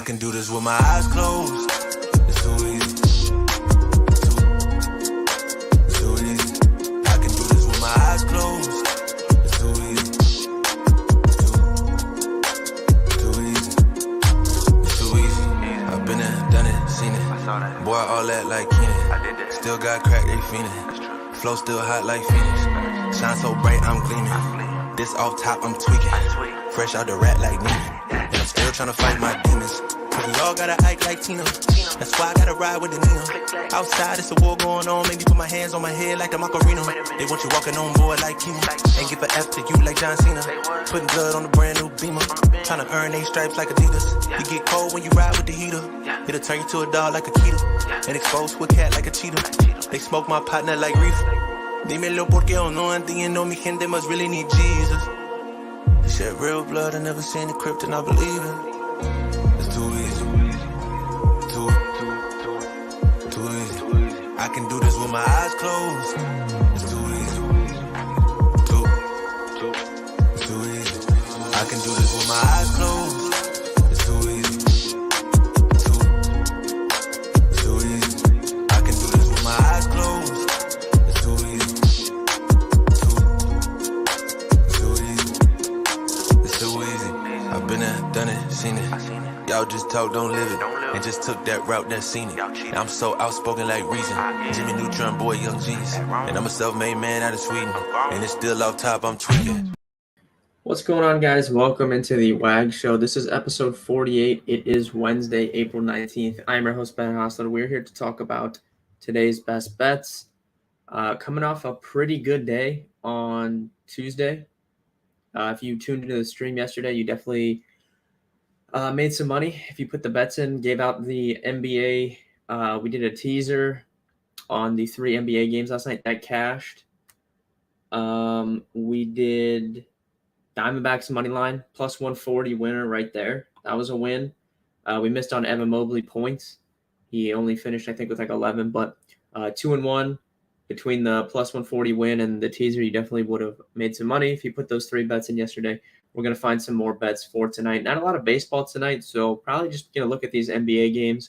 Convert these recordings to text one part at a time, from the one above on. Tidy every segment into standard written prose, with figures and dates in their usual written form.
I can do this with my eyes closed. It's too easy. Too easy. I can do this with my eyes closed. It's too easy. Too easy. It's too easy. I've been there, done it, seen it. Boy, all that like Keenan. Still got crack, they fiendin'. Flow still hot like Phoenix. Shine so bright, I'm gleaming. This off top, I'm tweaking. Fresh out the rat like Neiman. And I'm still tryna fight my demons. But we all gotta act like Tina. That's why I gotta ride with the Nina. Outside, it's a war going on. Maybe put my hands on my head like the Macarena. They want you walking on board like Kima. And give an F to you like John Cena. Putting blood on the brand new Beamer. Tryna earn they stripes like Adidas. You get cold when you ride with the heater. It'll turn you to a dog like a Keeta. And expose to a cat like a cheetah. They smoke my partner like reefer. Dímelo porque o no entiendo, mi gente must really need Jesus. They shed real blood, I never seen the crypt and I believe it. It's too easy. Too easy. I can do this with my eyes closed. It's too easy. Too easy. I can do this with my eyes closed. It's too easy. Too easy. I can do this with my eyes closed. It's too easy. I've been there, done it, seen it. Y'all just talk, don't live it. And just took that route, that seen it. And I'm so outspoken like Reason. Jimmy Neutron, boy, young genius. And I'm a self-made man out of Sweden. And it's still off top, I'm tweaking. What's going on, guys? Welcome into the WAG show. This is episode 48. It is Wednesday, April 19th. I'm your host, Ben Hostler. We're here to talk about today's best bets. Coming off a pretty good day on Tuesday. If you tuned into the stream yesterday, you definitely made some money. If you put the bets in, gave out the NBA. We did a teaser on the 3 NBA games last night. That cashed. We did Diamondbacks money line, plus 140 winner right there. That was a win. We missed on Evan Mobley points. He only finished, I think, with like 11, but 2-1. Between the plus 140 win and the teaser, you definitely would have made some money if you put those 3 bets in yesterday. We're going to find some more bets for tonight. Not a lot of baseball tonight, so probably just going to look at these NBA games,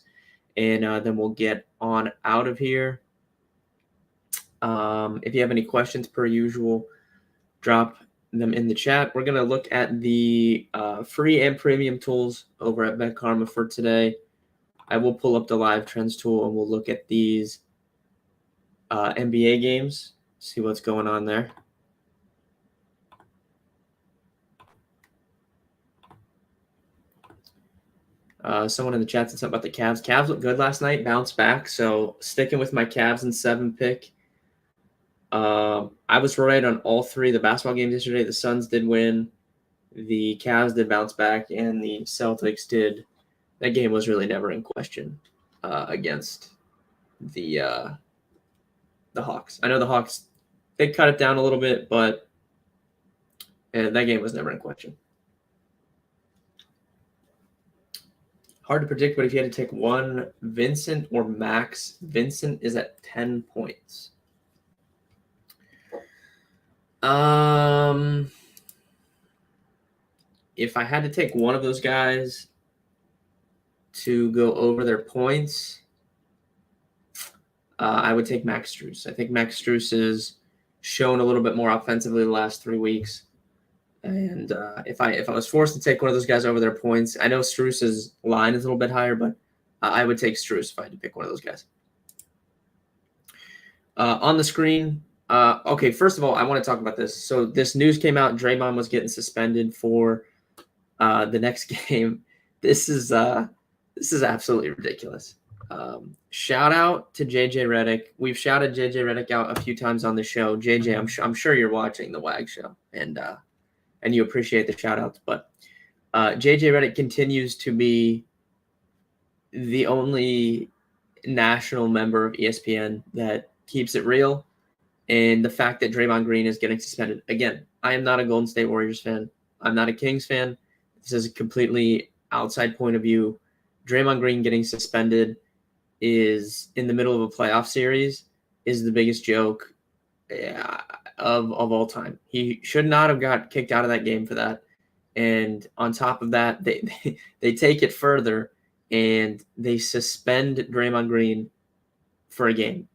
and then we'll get on out of here. If you have any questions, per usual, drop them in the chat. We're going to look at the free and premium tools over at Bet Karma for today. I will pull up the live trends tool, and we'll look at these NBA games, see what's going on there. Someone in the chat said something about the Cavs. Cavs looked good last night, bounced back. So sticking with my Cavs and 7 pick. I was right on all 3 of the basketball games yesterday. The Suns did win, the Cavs did bounce back, and the Celtics did. That game was really never in question against the Hawks. I know the Hawks, they cut it down a little bit, but that game was never in question. Hard to predict, but if you had to take one, Vincent or Max, Vincent is at 10 points. If I had to take one of those guys to go over their points, I would take Max Strus. I think Max Strus has shown a little bit more offensively the last 3 weeks. And if I was forced to take one of those guys over their points, I know Strus's line is a little bit higher, but I would take Strus if I had to pick one of those guys. On the screen, okay, first of all, I want to talk about this. So this news came out, Draymond was getting suspended for the next game. This is absolutely ridiculous. Shout out to JJ Redick. We've shouted JJ Redick out a few times on the show. JJ, I'm sure you're watching the WAG show and you appreciate the shout outs, but JJ Redick continues to be the only national member of ESPN that keeps it real. And the fact that Draymond Green is getting suspended, again, I am not a Golden State Warriors fan. I'm not a Kings fan. This is a completely outside point of view. Draymond Green getting suspended is in the middle of a playoff series is the biggest joke of all time. He should not have got kicked out of that game for that. And on top of that, they take it further and they suspend Draymond Green for a game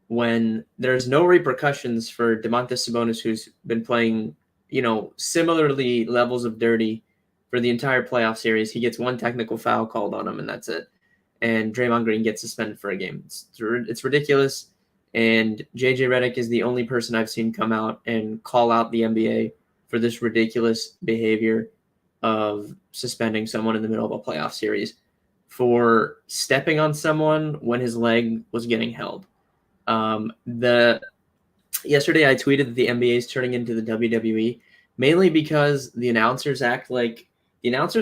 when there's no repercussions for Domantas Sabonis, who's been playing, similarly levels of dirty for the entire playoff series. He gets one technical foul called on him, and that's it. And Draymond Green gets suspended for a game. It's ridiculous. And JJ Redick is the only person I've seen come out and call out the NBA for this ridiculous behavior of suspending someone in the middle of a playoff series for stepping on someone when his leg was getting held. Yesterday I tweeted that the NBA is turning into the WWE, mainly because the announcers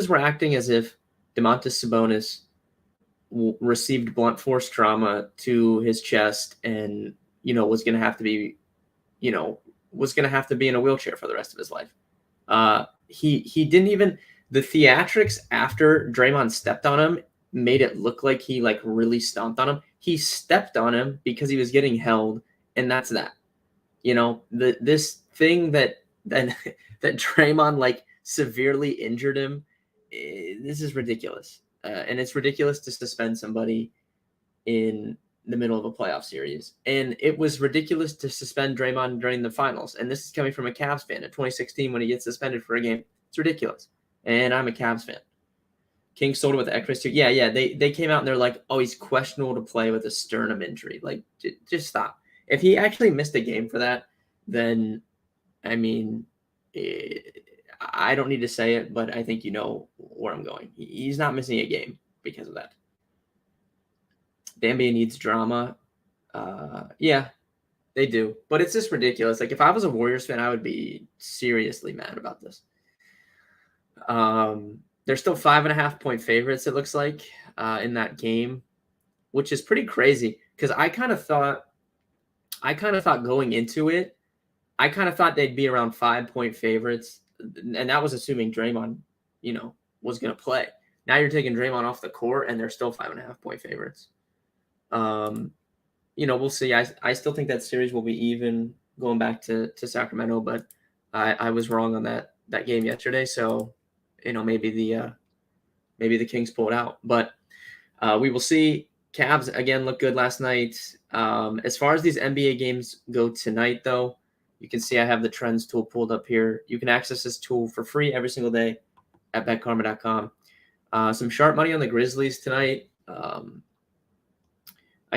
were acting as if Domantas Sabonis received blunt force trauma to his chest and was going to have to be in a wheelchair for the rest of his life. He didn't even, the theatrics after Draymond stepped on him made it look like he really stomped on him. He stepped on him because he was getting held, and that's that. This thing that Draymond severely injured him. This is ridiculous. And it's ridiculous to suspend somebody in the middle of a playoff series. And it was ridiculous to suspend Draymond during the finals. And this is coming from a Cavs fan in 2016 when he gets suspended for a game. It's ridiculous. And I'm a Cavs fan. King sold it with X too. Yeah. They came out and they're like, oh, he's questionable to play with a sternum injury. Just stop. If he actually missed a game for that, then, I mean, I don't need to say it, but I think you know where I'm going. He's not missing a game because of that. The NBA needs drama. Yeah, they do. But it's just ridiculous. If I was a Warriors fan, I would be seriously mad about this. They're still 5.5-point favorites, it looks like, in that game, which is pretty crazy because I kind of thought going into it, I kind of thought they'd be around 5-point favorites. And that was assuming Draymond, was going to play. Now you're taking Draymond off the court, and they're still 5.5-point favorites. We'll see. I still think that series will be even going back to Sacramento, but I was wrong on that game yesterday. So, maybe the Kings pull it out. But we will see. Cavs again look good last night. As far as these NBA games go tonight, though. You can see I have the trends tool pulled up here. You can access this tool for free every single day at betkarma.com. Some sharp money on the Grizzlies tonight. I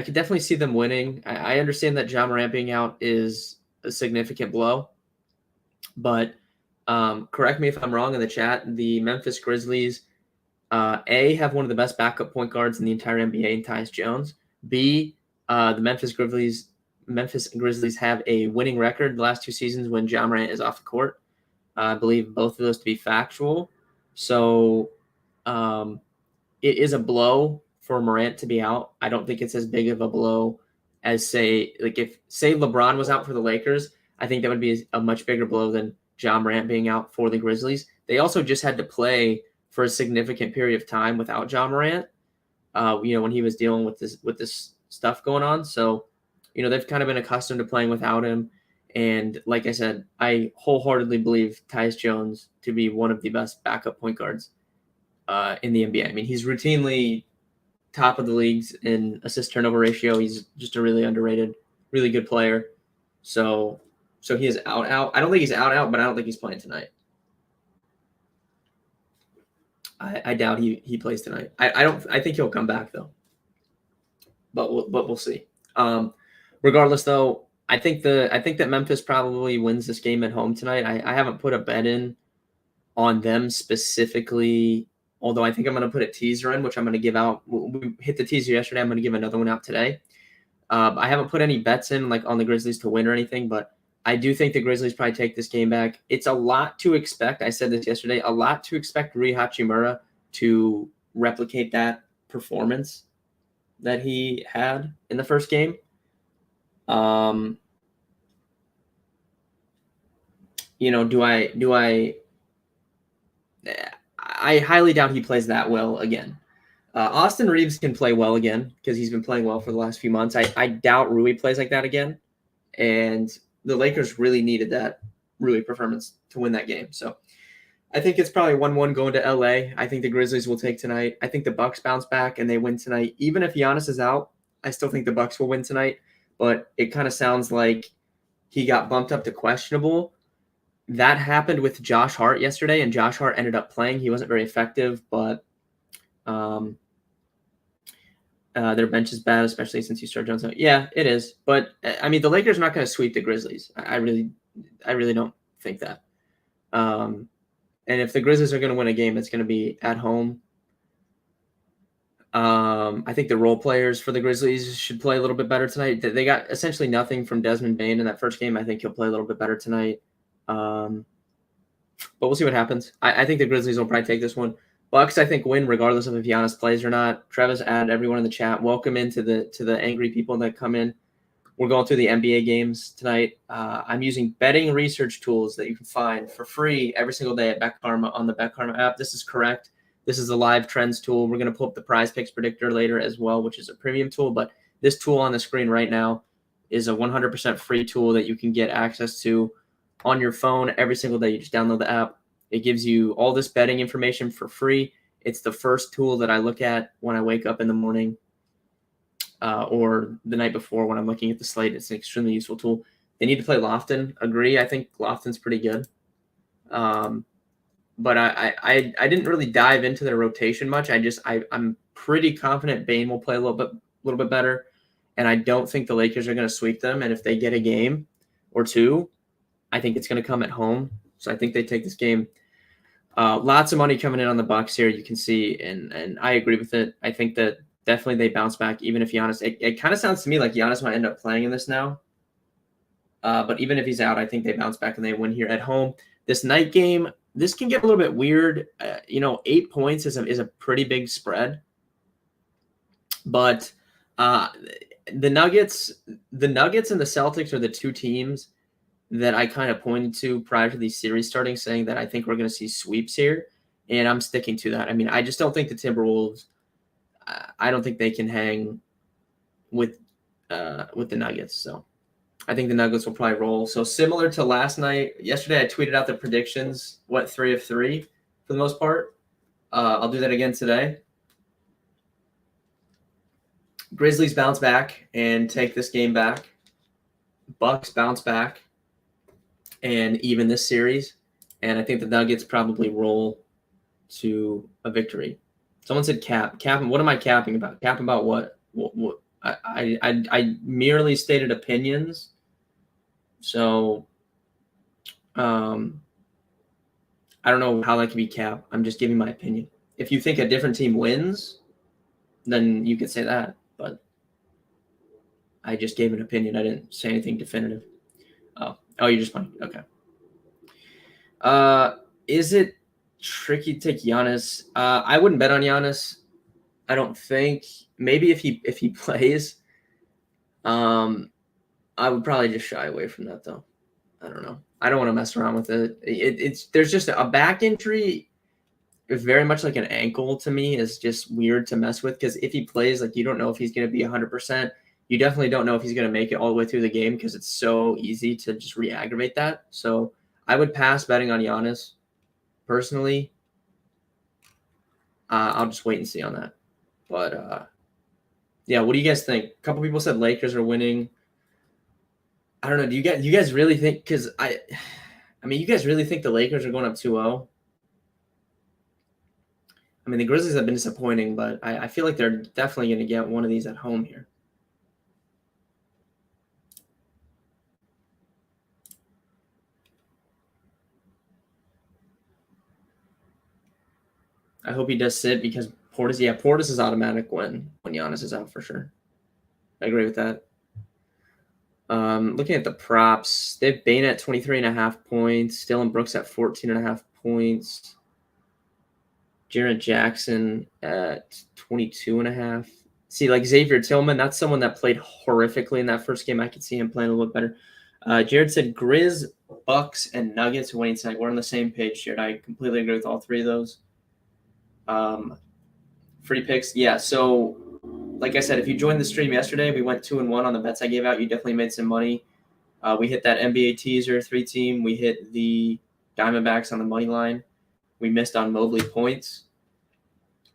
could definitely see them winning. I understand that Ja Morant being out is a significant blow. But correct me if I'm wrong in the chat. The Memphis Grizzlies, A, have one of the best backup point guards in the entire NBA in Tyus Jones. B, the Memphis Grizzlies have a winning record the last 2 seasons when Ja Morant is off the court. I believe both of those to be factual. So it is a blow for Morant to be out. I don't think it's as big of a blow as if LeBron was out for the Lakers. I think that would be a much bigger blow than Ja Morant being out for the Grizzlies. They also just had to play for a significant period of time without Ja Morant, when he was dealing with this stuff going on. So, they've kind of been accustomed to playing without him. And like I said, I wholeheartedly believe Tyus Jones to be one of the best backup point guards in the NBA. I mean, he's routinely top of the leagues in assist turnover ratio. He's just a really underrated, really good player. So he is out. I don't think he's out, but I don't think he's playing tonight. I doubt he plays tonight. I think he'll come back though. But we'll see. Regardless, though, I think that Memphis probably wins this game at home tonight. I haven't put a bet in on them specifically, although I think I'm going to put a teaser in, which I'm going to give out. We hit the teaser yesterday. I'm going to give another one out today. I haven't put any bets in on the Grizzlies to win or anything, but I do think the Grizzlies probably take this game back. It's a lot to expect. I said this yesterday. A lot to expect Rui Hachimura to replicate that performance that he had in the first game. I highly doubt he plays that well again. Austin Reeves can play well again because he's been playing well for the last few months. I doubt Rui plays like that again. And the Lakers really needed that Rui performance to win that game. So I think it's probably 1-1 going to LA. I think the Grizzlies will take tonight. I think the Bucks bounce back and they win tonight. Even if Giannis is out, I still think the Bucks will win tonight. But it kind of sounds like he got bumped up to questionable. That happened with Josh Hart yesterday, and Josh Hart ended up playing. He wasn't very effective, but their bench is bad, especially since you start Jones. Yeah, it is. But I mean, the Lakers are not going to sweep the Grizzlies. I really don't think that. And if the Grizzlies are going to win a game, it's going to be at home. I think the role players for the Grizzlies should play a little bit better tonight. They got essentially nothing from Desmond Bane in that first game. I think he'll play a little bit better tonight. But we'll see what happens. I think the Grizzlies will probably take this one. Bucks, I think, win regardless of if Giannis plays or not. Travis, add everyone in the chat. Welcome into the angry people that come in. We're going through the NBA games tonight. I'm using betting research tools that you can find for free every single day at Bet Karma on the Bet Karma app. This is correct. This is a live trends tool. We're going to pull up the Prize Picks Predictor later as well, which is a premium tool. But this tool on the screen right now is a 100% free tool that you can get access to on your phone every single day. You just download the app. It gives you all this betting information for free. It's the first tool that I look at when I wake up in the morning. Or the night before when I'm looking at the slate. It's an extremely useful tool. They need to play Lofton. Agree. I think Lofton's pretty good. But I didn't really dive into their rotation much. I'm pretty confident Bane will play a little bit better. And I don't think the Lakers are going to sweep them. And if they get a game or two, I think it's going to come at home. So I think they take this game. Lots of money coming in on the Bucks here, you can see, and I agree with it. I think that definitely they bounce back, even if Giannis. It kind of sounds to me like Giannis might end up playing in this now. But even if he's out, I think they bounce back and they win here at home. This night game, this can get a little bit weird. 8 points is a pretty big spread. But the Nuggets and the Celtics are the two teams that I kind of pointed to prior to these series starting, saying that I think we're going to see sweeps here, and I'm sticking to that. I mean, I just don't think the Timberwolves. I don't think they can hang with the Nuggets. So I think the Nuggets will probably roll. So similar to last night, yesterday I tweeted out the predictions, 3 of 3 for the most part. I'll do that again today. Grizzlies bounce back and take this game back. Bucks bounce back and even this series. And I think the Nuggets probably roll to a victory. Someone said cap. Capping. What am I capping about? Capping about what? What? I merely stated opinions. So, I don't know how that can be cap. I'm just giving my opinion. If you think a different team wins, then you could say that. But I just gave an opinion. I didn't say anything definitive. Oh, you're just playing. Okay. Is it tricky to take Giannis? I wouldn't bet on Giannis. I don't think. Maybe if he plays, I would probably just shy away from that though. I don't know. I don't want to mess around with it. There's just a back injury. It's very much like an ankle to me is just weird to mess with because if he plays, like you don't know if he's going to be 100%. You definitely don't know if he's going to make it all the way through the game because it's so easy to just re-aggravate that. So I would pass betting on Giannis personally. I'll just wait and see on that. But yeah, what do you guys think? A couple people said Lakers are winning. I don't know. Do you guys really think? Because I mean, you guys really think the Lakers are going up 2-0? I mean, the Grizzlies have been disappointing, but I feel like they're definitely going to get one of these at home here. I hope he does sit because Portis is automatic when Giannis is out for sure. I agree with that. Looking at the props, they have Bane at 23.5 points, Dillon Brooks at 14.5 points, Jaren Jackson at 22.5. See, like Xavier Tillman, that's someone that played horrifically in that first game. I could see him playing a little better. Jared said Grizz, Bucks, and Nuggets winning tonight. We're on the same page, Jared. I completely agree with all three of those. Free picks. Yeah. So like I said, if you joined the stream yesterday, we went 2-1 on the bets I gave out. You definitely made some money. We hit that NBA teaser 3 team. We hit the Diamondbacks on the money line. we missed on Mobley points.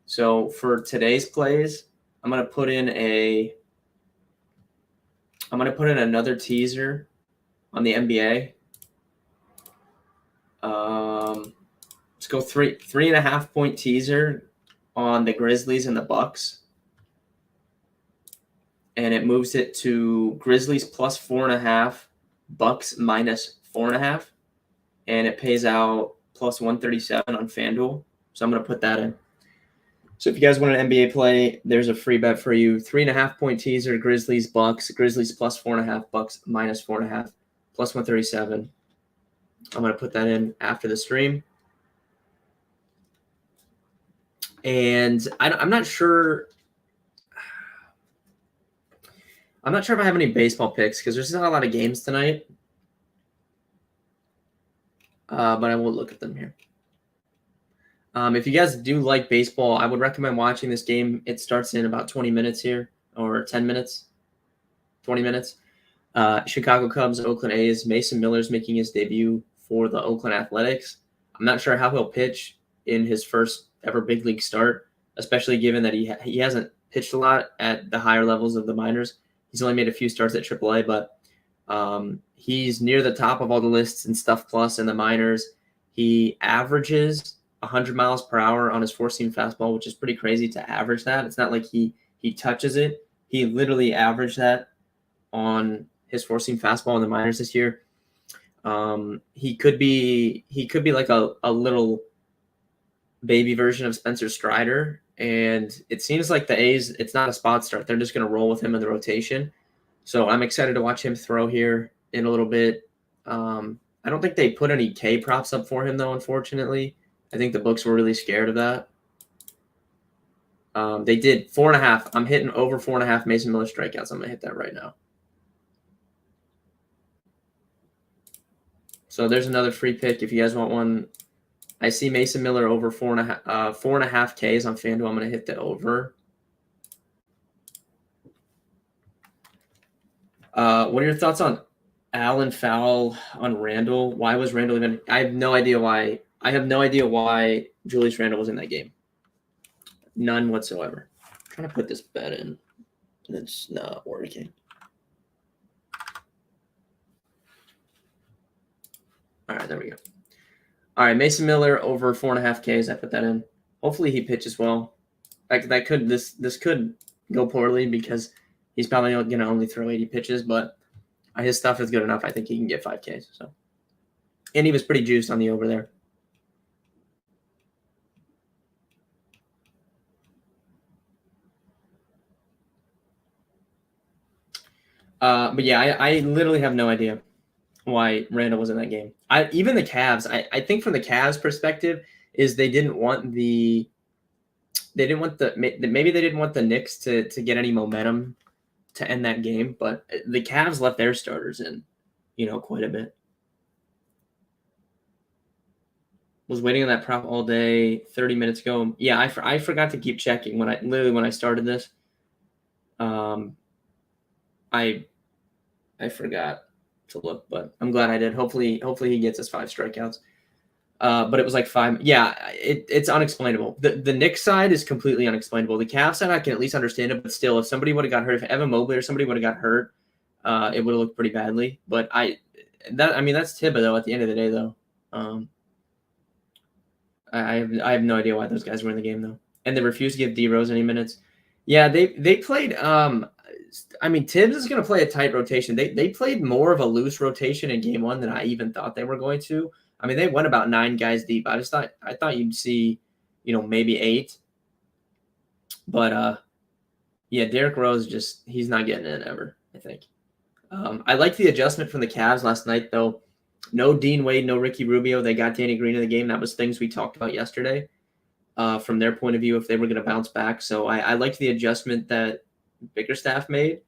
So for today's plays, I'm gonna put in another teaser on the NBA. Let's go 3.5 point teaser on the Grizzlies and the Bucks. And it moves it to Grizzlies plus 4.5, Bucks minus 4.5. And it pays out plus 137 on FanDuel. So I'm going to put that in. So if you guys want an NBA play, there's a free bet for you. 3.5 point teaser, Grizzlies, Bucks, Grizzlies plus 4.5, Bucks minus 4.5, plus 137. I'm going to put that in after the stream. And I'm not sure. I'm not sure if I have any baseball picks because there's not a lot of games tonight. But I will look at them here. If you guys do like baseball, I would recommend watching this game. It starts in about 20 minutes here, or 10 minutes, 20 minutes. Chicago Cubs, Oakland A's. Mason Miller's making his debut for the Oakland Athletics. I'm not sure how he'll pitch in his first ever big league start, especially given that he hasn't pitched a lot at the higher levels of the minors. He's only made a few starts at AAA, but he's near the top of all the lists in Stuff Plus in the minors. He averages 100 miles per hour on his four-seam fastball, which is pretty crazy to average that. It's not like he touches it. He literally averaged that on his four-seam fastball in the minors this year. He could be like a little baby version of Spencer Strider, and it seems like the A's, it's not a spot start. They're just going to roll with him in the rotation. So I'm excited to watch him throw here in a little bit. I don't think they put any K props up for him, though, unfortunately. I think the books were really scared of that. They did 4.5. I'm hitting over 4.5 Mason Miller strikeouts. I'm going to hit that right now. So there's another free pick if you guys want one. I see Mason Miller over 4.5 Ks on FanDuel. I'm going to hit the over. What are your thoughts on Allen foul on Randall? Why was Randall even? I have no idea why. Julius Randle was in that game. None whatsoever. I'm trying to put this bet in, and it's not working. All right, there we go. All right, Mason Miller over 4.5 Ks. I put that in. Hopefully he pitches well. This could go poorly because he's probably going to only throw 80 pitches, but his stuff is good enough. I think he can get 5 Ks. So, and he was pretty juiced on the over there. But yeah, I literally have no idea why Randall was in that game. Even the Cavs, I think from the Cavs perspective is maybe they didn't want the Knicks to get any momentum to end that game, but the Cavs left their starters in, quite a bit. Was waiting on that prop all day, 30 minutes ago. Yeah, I forgot to keep checking when I started this. I forgot to look, but I'm glad I did. Hopefully he gets his 5 strikeouts. But it was like 5. Yeah, it's unexplainable. The Knicks side is completely unexplainable. The Cavs side I can at least understand it, but still, if somebody would have got hurt, if Evan Mobley or somebody would have got hurt, it would have looked pretty badly. But that's Thibodeau at the end of the day, though. I have no idea why those guys were in the game though, and they refused to give D Rose any minutes. Yeah, they played. Tibbs is going to play a tight rotation. They played more of a loose rotation in game 1 than I even thought they were going to. They went about 9 guys deep. I thought you'd see, maybe 8. But yeah, Derrick Rose he's not getting in ever, I think. I like the adjustment from the Cavs last night though. No Dean Wade, no Ricky Rubio. They got Danny Green in the game. That was things we talked about yesterday from their point of view if they were going to bounce back. So I liked the adjustment that Bickerstaff made.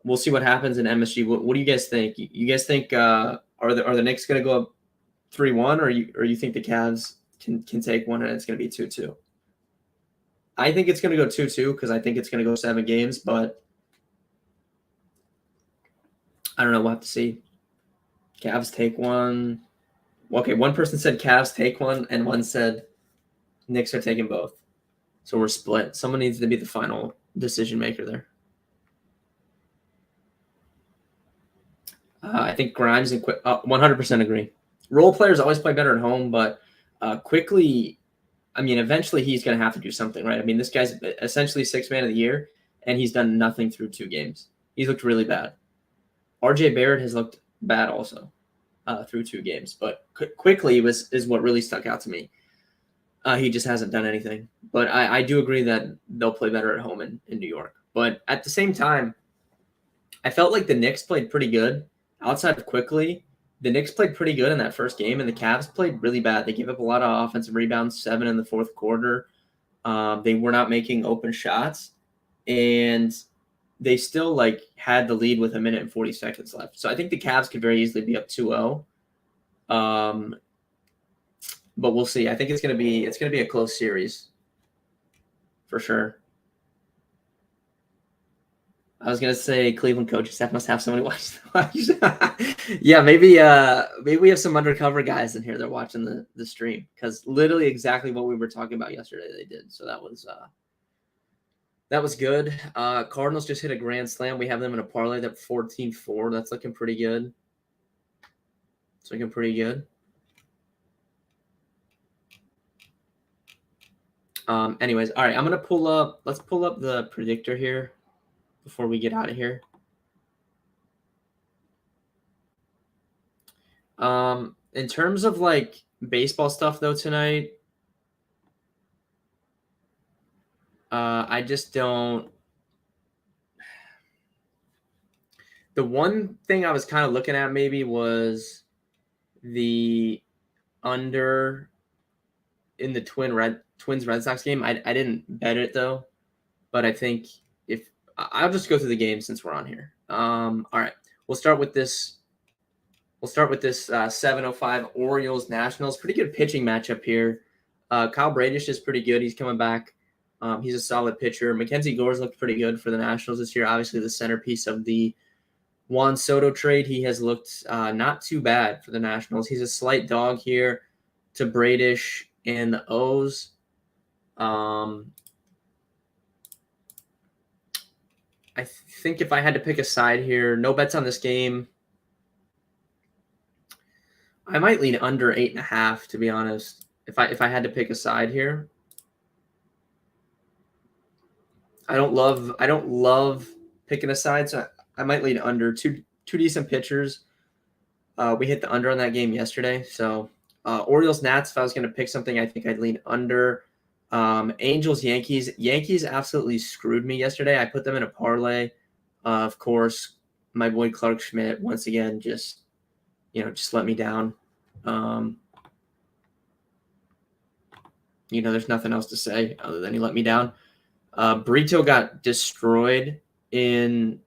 We'll see what happens in MSG. What do you guys think? You guys think are the Knicks going to go up 3-1 or you think the Cavs can take one and it's going to be 2-2? I think it's going to go 2-2 because I think it's going to go 7 games, but I don't know. We'll have to see. Cavs take one. Okay, one person said Cavs take one, and one said Knicks are taking both. So we're split. Someone needs to be the final decision maker there. I think Grimes and 100% agree. Role players always play better at home, but quickly, I mean, eventually he's going to have to do something, right? I mean, this guy's essentially sixth man of the year, and he's done nothing through 2 games. He's looked really bad. RJ Barrett has looked bad also through 2 games, but quickly is what really stuck out to me. He just hasn't done anything. But I do agree that they'll play better at home in New York. But at the same time, I felt like the Knicks played pretty good. Outside of quickly, the Knicks played pretty good in that first game, and the Cavs played really bad. They gave up a lot of offensive rebounds, 7 in the fourth quarter. They were not making open shots, and they still had the lead with 1 minute and 40 seconds left. So I think the Cavs could very easily be up 2-0. But we'll see. I think it's gonna be a close series for sure. I was gonna say Cleveland coaching staff must have somebody watch. Yeah, maybe we have some undercover guys in here that are watching the stream, because literally exactly what we were talking about yesterday they did. So that was good. Cardinals just hit a grand slam. We have them in a parlay that 14-4. That's looking pretty good. It's looking pretty good. Anyways, all right, let's pull up the predictor here before we get out of here. In terms of baseball stuff though tonight, I just don't. The one thing I was kind of looking at maybe was the under in the Twins Red Sox game. I didn't bet it though, but I think I'll just go through the game since we're on here. All right, we'll start with this 7:05 Orioles Nationals. Pretty good pitching matchup here. Kyle Bradish is pretty good. He's coming back. He's a solid pitcher. Mackenzie Gore's looked pretty good for the Nationals this year. Obviously, the centerpiece of the Juan Soto trade. He has looked not too bad for the Nationals. He's a slight dog here to Bradish and the O's. I think if I had to pick a side here, no bets on this game. I might lean under 8.5, to be honest. If I had to pick a side here, I don't love picking a side, so I might lean under. Two decent pitchers. We hit the under on that game yesterday, so Orioles Nats. If I was going to pick something, I think I'd lean under. Angels Yankees. Yankees absolutely screwed me yesterday. I put them in a parlay. Of course, my boy Clark Schmidt once again just let me down. There's nothing else to say other than he let me down. Brito got destroyed in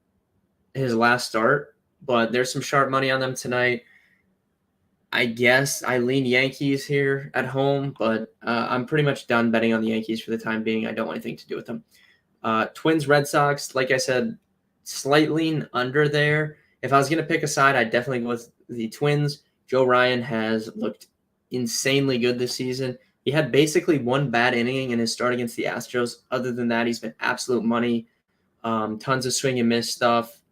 his last start, but there's some sharp money on them tonight. I guess I lean Yankees here at home, but I'm pretty much done betting on the Yankees for the time being. I don't want anything to do with them. Twins Red Sox, like I said, slight lean under there. If I was going to pick a side, I'd definitely go with the Twins. Joe Ryan has looked insanely good this season. He had basically one bad inning in his start against the Astros. Other than that, he's been absolute money. Tons of swing and miss stuff.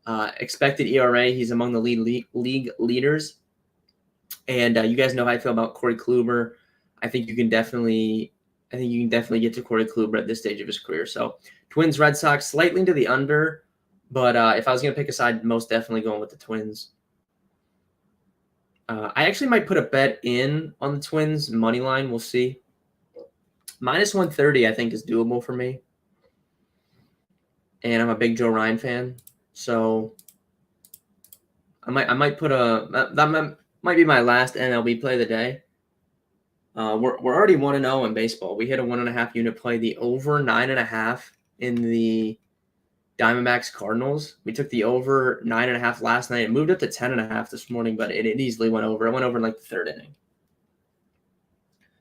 Expected ERA, he's among the league leaders. And you guys know how I feel about Corey Kluber. I think you can definitely get to Corey Kluber at this stage of his career. So Twins Red Sox slightly into the under, but if I was going to pick a side, most definitely going with the Twins. I actually might put a bet in on the Twins money line. We'll see. -130, I think, is doable for me. And I'm a big Joe Ryan fan, so I might put that might be my last MLB play of the day. We're already 1-0 in baseball. We hit a 1.5 unit play. The over 9.5 in the Diamondbacks Cardinals. We took the over 9.5 last night. It moved up to 10.5 this morning, but it easily went over. It went over in the third inning.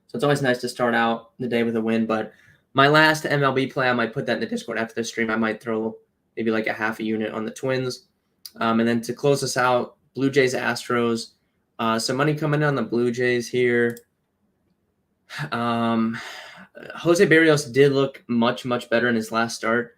So it's always nice to start out the day with a win. But my last MLB play, I might put that in the Discord after the stream. I might throw maybe a half a unit on the Twins. And then to close us out, Blue Jays Astros. So money coming in on the Blue Jays here. Jose Barrios did look much, much better in his last start,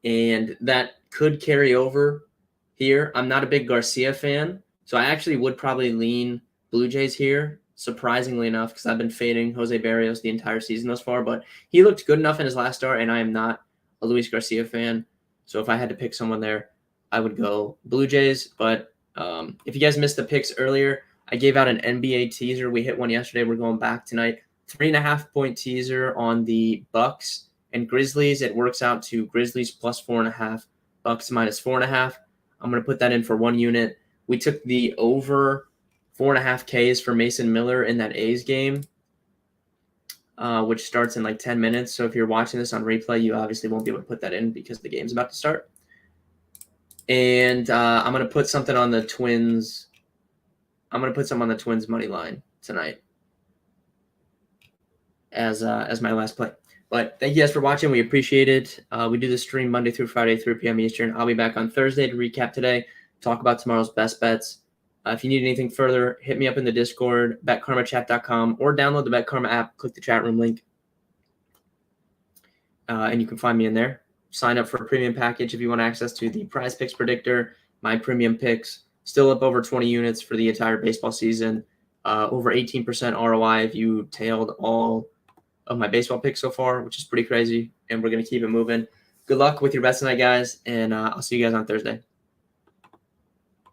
and that could carry over here. I'm not a big Garcia fan, so I actually would probably lean Blue Jays here, surprisingly enough, because I've been fading Jose Barrios the entire season thus far, but he looked good enough in his last start, and I am not a Luis Garcia fan, so if I had to pick someone there, I would go Blue Jays, but if you guys missed the picks earlier, I gave out an NBA teaser. We hit one yesterday. We're going back tonight. 3.5-point teaser on the Bucks and Grizzlies. It works out to Grizzlies plus 4.5, Bucks minus 4.5. I'm going to put that in for 1 unit. We took the over 4.5 Ks for Mason Miller in that A's game, which starts in like 10 minutes. So if you're watching this on replay, you obviously won't be able to put that in because the game's about to start. And I'm going to put something on the Twins. I'm going to put some on the Twins money line tonight as my last play. But thank you guys for watching. We appreciate it. We do the stream Monday through Friday, 3 p.m. Eastern. I'll be back on Thursday to recap today, talk about tomorrow's best bets. If you need anything further, hit me up in the Discord, betkarmachat.com, or download the BetKarma app. Click the chat room link, and you can find me in there. Sign up for a premium package if you want access to the Prize Picks Predictor, my premium picks. Still up over 20 units for the entire baseball season. Over 18% ROI if you tailed all of my baseball picks so far, which is pretty crazy. And we're going to keep it moving. Good luck with your bets tonight, guys. And I'll see you guys on Thursday.